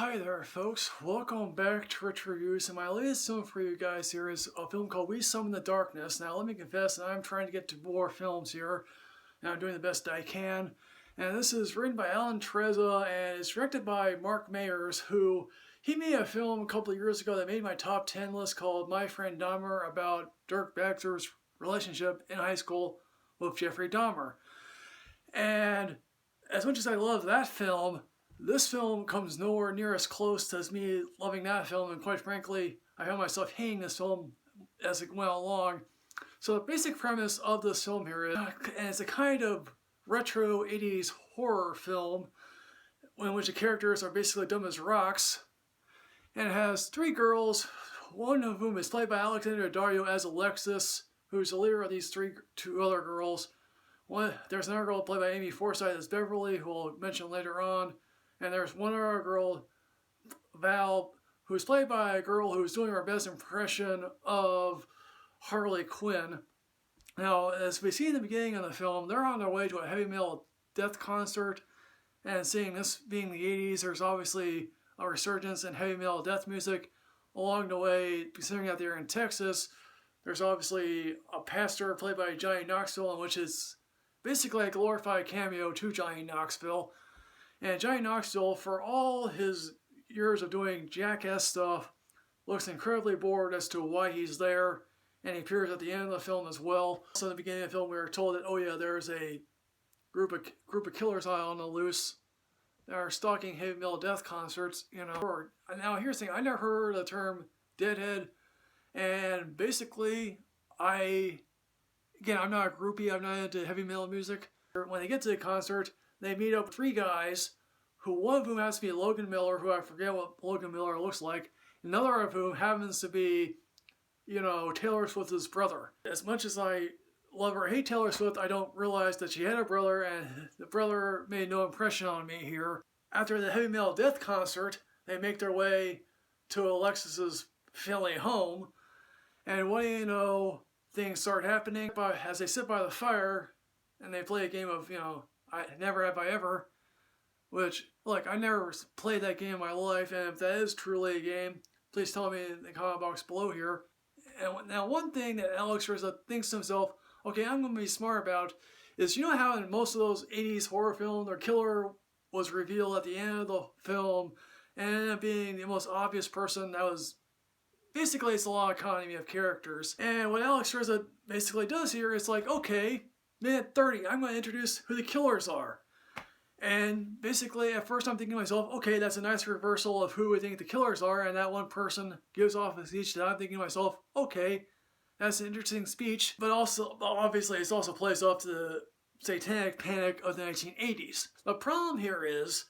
Hi there folks, welcome back to Rich Reviews, and my latest film for you guys here is a film called We Summon the Darkness. Now let me confess that I'm trying to get to more films here, and I'm doing the best I can. And this is written by Alan Trezza, and it's directed by Mark Mayers, who, he made a film a couple of years ago that made my top 10 list called My Friend Dahmer, about Dirk Baxter's relationship in high school with Jeffrey Dahmer. And as much as I love that film, this film comes nowhere near as close as me loving that film, and quite frankly, I found myself hating this film as it went along. So the basic premise of this film here is, and it's a kind of retro 80s horror film in which the characters are basically dumb as rocks, and it has three girls, one of whom is played by Alexandra Daddario as Alexis, who's the leader of these two other girls. There's another girl played by Amy Forsythe as Beverly, who we'll mention later on. And there's one other girl, Val, who's played by a girl who's doing her best impression of Harley Quinn. Now, as we see in the beginning of the film, they're on their way to a heavy metal death concert. And seeing this being the 80s, there's obviously a resurgence in heavy metal death music. Along the way, considering that they're in Texas, there's obviously a pastor played by Johnny Knoxville, which is basically a glorified cameo to Johnny Knoxville. And Johnny Knoxville, for all his years of doing jackass stuff, looks incredibly bored as to why he's there, and he appears at the end of the film as well. So in the beginning of the film, we were told that, oh yeah, there's a group of killers out on the loose that are stalking heavy metal death concerts, you know. Now here's the thing, I never heard the term deadhead, and basically, I'm not a groupie, I'm not into heavy metal music. When they get to the concert, they meet up with three guys, one of whom has to be Logan Miller, who I forget what Logan Miller looks like. Another of whom happens to be, Taylor Swift's brother. As much as I love or hate Taylor Swift, I don't realize that she had a brother, and the brother made no impression on me here. After the heavy metal death concert, they make their way to Alexis's family home, and what do you know, things start happening. As they sit by the fire, and they play a game of, Never Have I Ever, which, look, I never played that game in my life, and if that is truly a game, please tell me in the comment box below here. And now one thing that Alex Rizzo thinks to himself, okay, I'm going to be smart about, is how in most of those 80s horror films, their killer was revealed at the end of the film, and ended up being the most obvious person that was, basically it's a law economy of characters. And what Alex Rizzo basically does here is like, okay, minute 30, I'm going to introduce who the killers are. And basically, at first I'm thinking to myself, okay, that's a nice reversal of who I think the killers are, and that one person gives off a speech that I'm thinking to myself, okay, that's an interesting speech, but also, obviously, it also plays off to the satanic panic of the 1980s. The problem here is,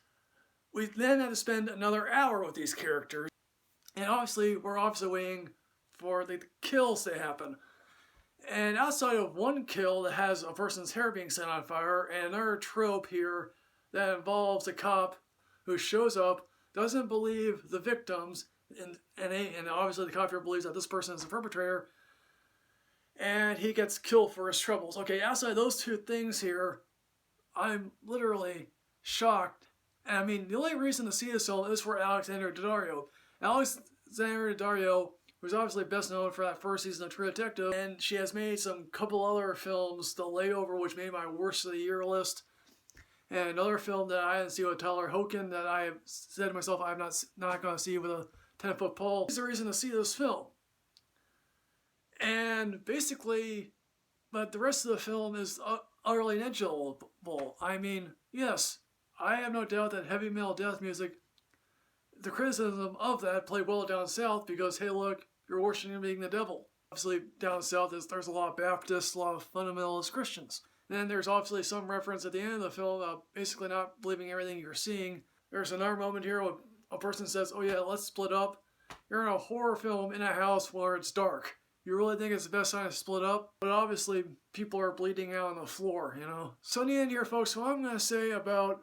we then have to spend another hour with these characters, and we're waiting for the kills to happen. And outside of one kill that has a person's hair being set on fire, and another trope here that involves a cop who shows up, doesn't believe the victims, and obviously the cop here believes that this person is the perpetrator, and he gets killed for his troubles. Okay, outside those two things here, I'm literally shocked. And I mean, the only reason to see this film is for Alexandra Daddario. Alexandra Daddario, who's obviously best known for that first season of True Detective, and she has made some couple other films, The Layover, which made my worst of the year list, and another film that I didn't see with Tyler Hoechlin that I have said to myself I'm not going to see with a 10-foot pole. There's a reason to see this film. And basically, but the rest of the film is utterly negligible. I mean, yes, I have no doubt that heavy metal death music, the criticism of that played well down south because, hey look, you're worshiping the devil. Obviously down south there's a lot of Baptists, a lot of fundamentalist Christians. And then there's obviously some reference at the end of the film about basically not believing everything you're seeing. There's another moment here where a person says, oh yeah, let's split up. You're in a horror film in a house where it's dark. You really think it's the best time to split up? But obviously people are bleeding out on the floor, So in the end here, folks, what I'm going to say about,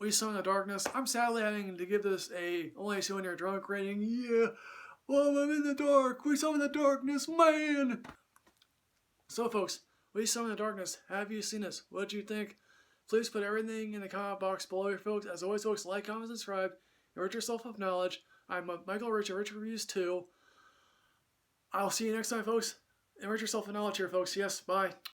We Summon the Darkness, I'm sadly having to give this only 2 when you're drunk rating. Yeah, well, I'm in the dark. We summon the darkness, man. So folks, We Summon the Darkness, have you seen this? What do you think? Please put everything in the comment box below, folks. As always, folks, like, comment, subscribe. Enrich yourself with knowledge. I'm Michael Rich, Rich Reviews 2. I'll see you next time, folks. Enrich yourself with knowledge here, folks. Yes, bye.